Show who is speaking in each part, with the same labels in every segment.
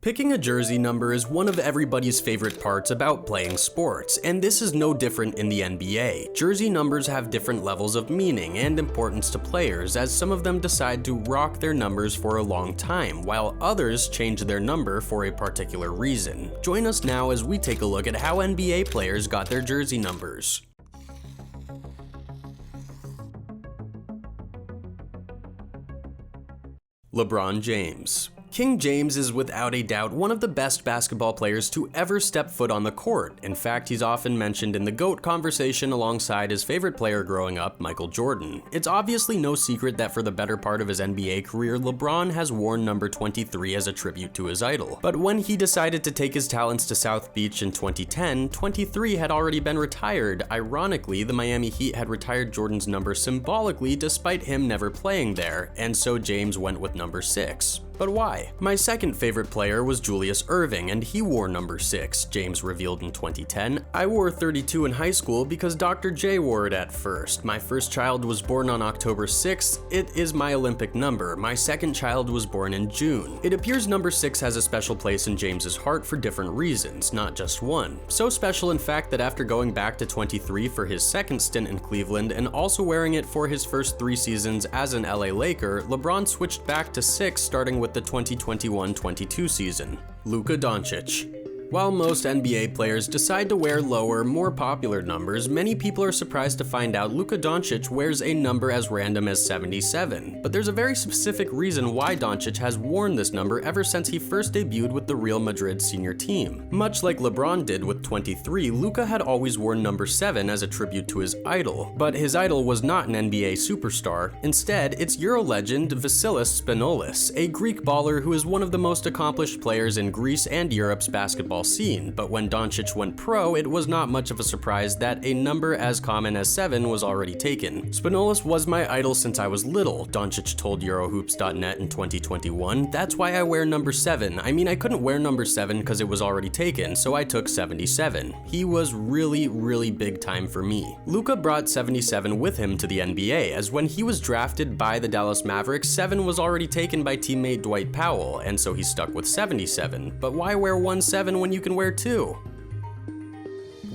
Speaker 1: Picking a jersey number is one of everybody's favorite parts about playing sports, and this is no different in the NBA. Jersey numbers have different levels of meaning and importance to players, as some of them decide to rock their numbers for a long time, while others change their number for a particular reason. Join us now as we take a look at how NBA players got their jersey numbers. LeBron James. King James is without a doubt one of the best basketball players to ever step foot on the court. In fact, he's often mentioned in the GOAT conversation alongside his favorite player growing up, Michael Jordan. It's obviously no secret that for the better part of his NBA career, LeBron has worn number 23 as a tribute to his idol. But when he decided to take his talents to South Beach in 2010, 23 had already been retired. Ironically, the Miami Heat had retired Jordan's number symbolically despite him never playing there, and so James went with number 6. But why? My second favorite player was Julius Erving, and he wore number 6, James revealed in 2010. I wore 32 in high school because Dr. J wore it at first. My first child was born on October 6th. It is my Olympic number. My second child was born in June. It appears number 6 has a special place in James's heart for different reasons, not just one. So special, in fact, that after going back to 23 for his second stint in Cleveland and also wearing it for his first 3 seasons as an LA Laker, LeBron switched back to 6 starting with the 2021-22 season. Luka Doncic. While most NBA players decide to wear lower, more popular numbers, many people are surprised to find out Luka Doncic wears a number as random as 77. But there's a very specific reason why Doncic has worn this number ever since he first debuted with the Real Madrid senior team. Much like LeBron did with 23, Luka had always worn number 7 as a tribute to his idol. But his idol was not an NBA superstar. Instead, it's Euro legend Vasilis Spanoulis, a Greek baller who is one of the most accomplished players in Greece and Europe's basketball scene, but when Doncic went pro, it was not much of a surprise that a number as common as 7 was already taken. Spanoulis was my idol since I was little, Doncic told Eurohoops.net in 2021. That's why I wear number 7. I mean, I couldn't wear number 7 because it was already taken, so I took 77. He was really big time for me. Luka brought 77 with him to the NBA, as when he was drafted by the Dallas Mavericks, 7 was already taken by teammate Dwight Powell, and so he stuck with 77. But why wear 1-7 when you can wear 2?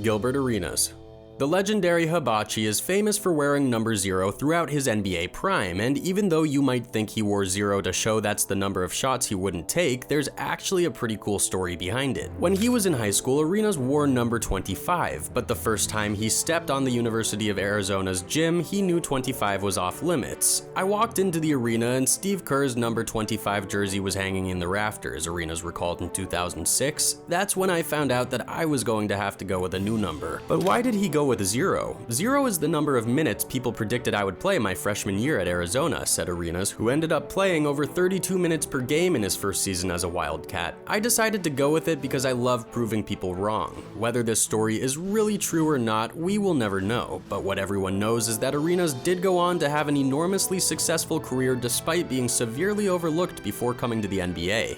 Speaker 1: Gilbert Arenas. The legendary Hibachi is famous for wearing number 0 throughout his NBA prime, and even though you might think he wore 0 to show that's the number of shots he wouldn't take, there's actually a pretty cool story behind it. When he was in high school, Arenas wore number 25, but the first time he stepped on the University of Arizona's gym, he knew 25 was off limits. I walked into the arena and Steve Kerr's number 25 jersey was hanging in the rafters, Arenas recalled in 2006. That's when I found out that I was going to have to go with a new number. But why did he go with 0? 0 is the number of minutes people predicted I would play my freshman year at Arizona, said Arenas, who ended up playing over 32 minutes per game in his first season as a Wildcat. I decided to go with it because I love proving people wrong. Whether this story is really true or not, we will never know, but what everyone knows is that Arenas did go on to have an enormously successful career despite being severely overlooked before coming to the NBA.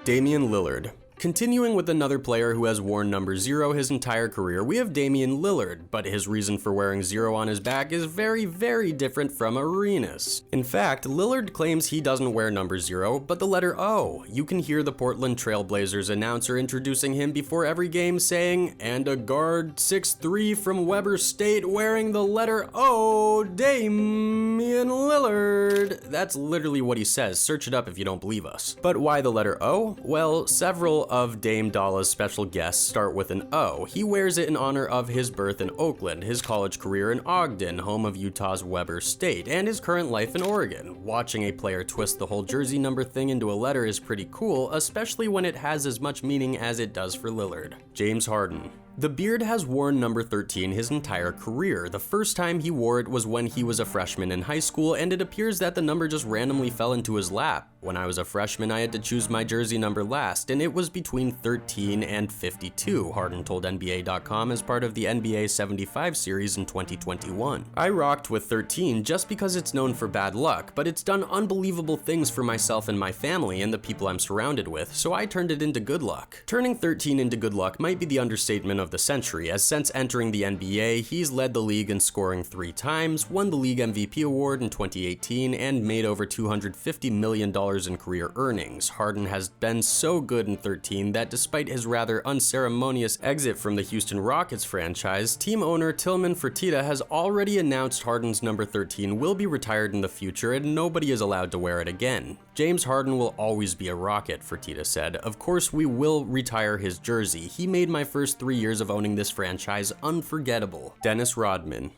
Speaker 1: Damian Lillard. Continuing with another player who has worn number 0 his entire career, we have Damian Lillard, but his reason for wearing 0 on his back is very different from Arenas. In fact, Lillard claims he doesn't wear number 0, but the letter O. You can hear the Portland Trail Blazers announcer introducing him before every game saying, "And a guard 6'3" from Weber State wearing the letter O, Damian Lillard." That's literally what he says, search it up if you don't believe us. But why the letter O? Well, several of Dame Dolla's special guests start with an O. He wears it in honor of his birth in Oakland, his college career in Ogden, home of Utah's Weber State, and his current life in Oregon. Watching a player twist the whole jersey number thing into a letter is pretty cool, especially when it has as much meaning as it does for Lillard. James Harden. The Beard has worn number 13 his entire career. The first time he wore it was when he was a freshman in high school, and it appears that the number just randomly fell into his lap. When I was a freshman, I had to choose my jersey number last, and it was between 13 and 52, Harden told NBA.com as part of the NBA 75 series in 2021. I rocked with 13 just because it's known for bad luck, but it's done unbelievable things for myself and my family and the people I'm surrounded with, so I turned it into good luck. Turning 13 into good luck might be the understatement of of the century, as since entering the NBA, he's led the league in scoring 3 times, won the league MVP award in 2018, and made over $250 million in career earnings. Harden has been so good in 13 that despite his rather unceremonious exit from the Houston Rockets franchise, team owner Tillman Fertitta has already announced Harden's number 13 will be retired in the future and nobody is allowed to wear it again. James Harden will always be a Rocket, Fertitta said. Of course we will retire his jersey. He made my first 3 years of owning this franchise unforgettable. Dennis Rodman.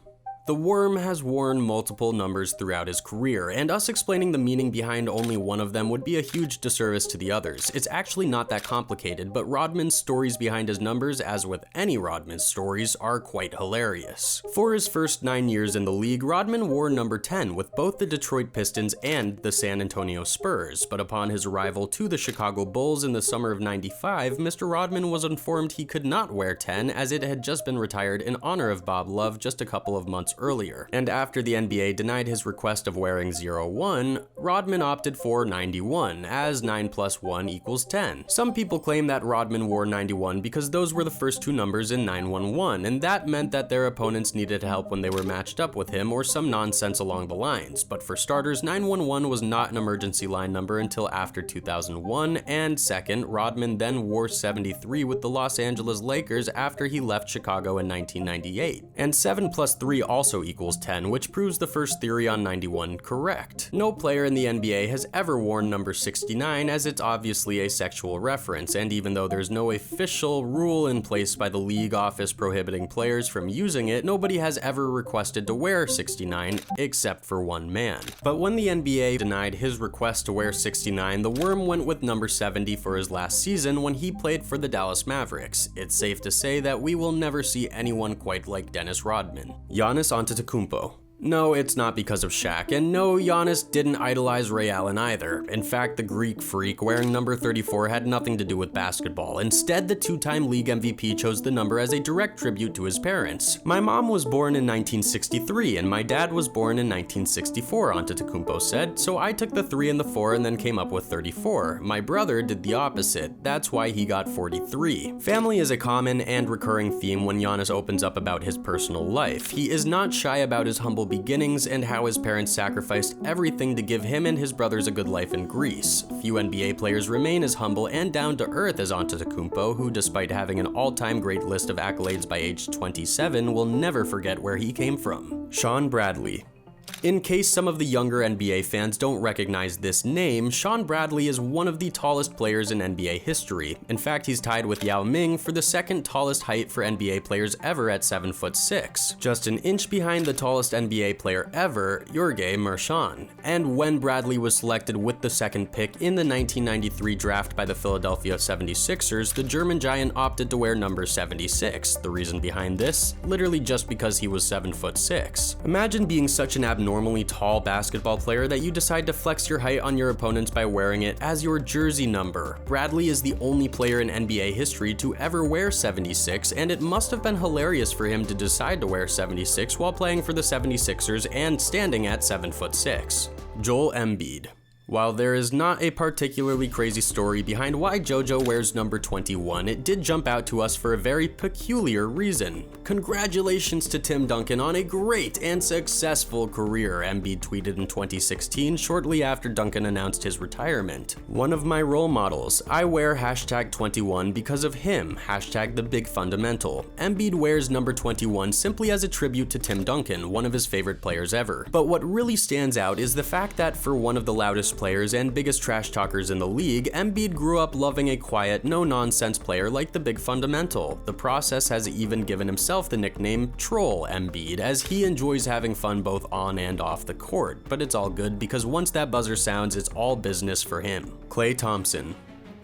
Speaker 1: The Worm has worn multiple numbers throughout his career, and us explaining the meaning behind only one of them would be a huge disservice to the others. It's actually not that complicated, but Rodman's stories behind his numbers, as with any Rodman stories, are quite hilarious. For his first 9 years in the league, Rodman wore number 10 with both the Detroit Pistons and the San Antonio Spurs, but upon his arrival to the Chicago Bulls in the summer of '95, Mr. Rodman was informed he could not wear 10 as it had just been retired in honor of Bob Love just a couple of months earlier, and after the NBA denied his request of wearing 01, Rodman opted for 91, as 9 plus 1 equals 10. Some people claim that Rodman wore 91 because those were the first 2 numbers in 911, and that meant that their opponents needed help when they were matched up with him or some nonsense along the lines. But for starters, 911 was not an emergency line number until after 2001, and second, Rodman then wore 73 with the Los Angeles Lakers after he left Chicago in 1998. And 7 plus 3 also equals 10, which proves the first theory on 91 correct. No player in the NBA has ever worn number 69, as it's obviously a sexual reference, and even though there's no official rule in place by the league office prohibiting players from using it, nobody has ever requested to wear 69 except for one man. But when the NBA denied his request to wear 69, the Worm went with number 70 for his last season when he played for the Dallas Mavericks. It's safe to say that we will never see anyone quite like Dennis Rodman. Giannis Antetokounmpo. No, it's not because of Shaq, and no, Giannis didn't idolize Ray Allen either. In fact, the Greek freak wearing number 34 had nothing to do with basketball. Instead, the 2-time league MVP chose the number as a direct tribute to his parents. My mom was born in 1963, and my dad was born in 1964, Antetokounmpo said, so I took the 3 and the 4 and then came up with 34. My brother did the opposite. That's why he got 43. Family is a common and recurring theme when Giannis opens up about his personal life. He is not shy about his humble beginnings and how his parents sacrificed everything to give him and his brothers a good life in Greece. Few NBA players remain as humble and down to earth as Antetokounmpo, who despite having an all-time great list of accolades by age 27, will never forget where he came from. Shawn Bradley. In case some of the younger NBA fans don't recognize this name, Shawn Bradley is one of the tallest players in NBA history. In fact, he's tied with Yao Ming for the second tallest height for NBA players ever at 7'6", just an inch behind the tallest NBA player ever, Jorge Marchand. And when Bradley was selected with the second pick in the 1993 draft by the Philadelphia 76ers, the German giant opted to wear number 76. The reason behind this? Literally just because he was 7'6". Imagine being such an abnormally tall basketball player that you decide to flex your height on your opponents by wearing it as your jersey number. Bradley is the only player in NBA history to ever wear 76, and it must have been hilarious for him to decide to wear 76 while playing for the 76ers and standing at 7'6". Joel Embiid. While there is not a particularly crazy story behind why JoJo wears number 21, it did jump out to us for a very peculiar reason. Congratulations to Tim Duncan on a great and successful career, Embiid tweeted in 2016 shortly after Duncan announced his retirement. One of my role models. I wear #21 because of him, #the big fundamental. Embiid wears number 21 simply as a tribute to Tim Duncan, one of his favorite players ever. But what really stands out is the fact that for one of the loudest players and biggest trash talkers in the league, Embiid grew up loving a quiet, no-nonsense player like the big fundamental. The process has even given himself the nickname Troll Embiid, as he enjoys having fun both on and off the court. But it's all good because once that buzzer sounds, it's all business for him. Klay Thompson.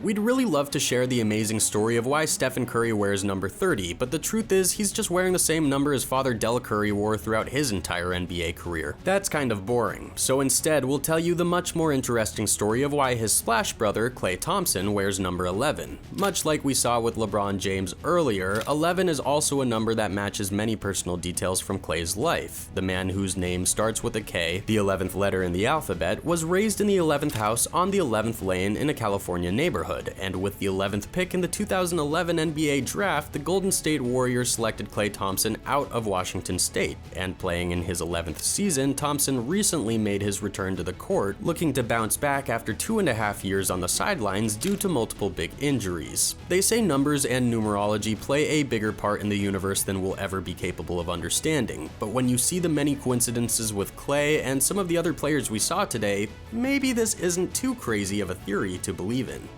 Speaker 1: We'd really love to share the amazing story of why Stephen Curry wears number 30, but the truth is he's just wearing the same number his father Del Curry wore throughout his entire NBA career. That's kind of boring, so instead we'll tell you the much more interesting story of why his Splash brother, Klay Thompson, wears number 11. Much like we saw with LeBron James earlier, 11 is also a number that matches many personal details from Klay's life. The man whose name starts with a K, the 11th letter in the alphabet, was raised in the 11th house on the 11th lane in a California neighborhood. neighborhood, and with the 11th pick in the 2011 NBA draft, the Golden State Warriors selected Klay Thompson out of Washington State, and playing in his 11th season, Thompson recently made his return to the court, looking to bounce back after 2.5 years on the sidelines due to multiple big injuries. They say numbers and numerology play a bigger part in the universe than we'll ever be capable of understanding, but when you see the many coincidences with Klay and some of the other players we saw today, maybe this isn't too crazy of a theory to believe in.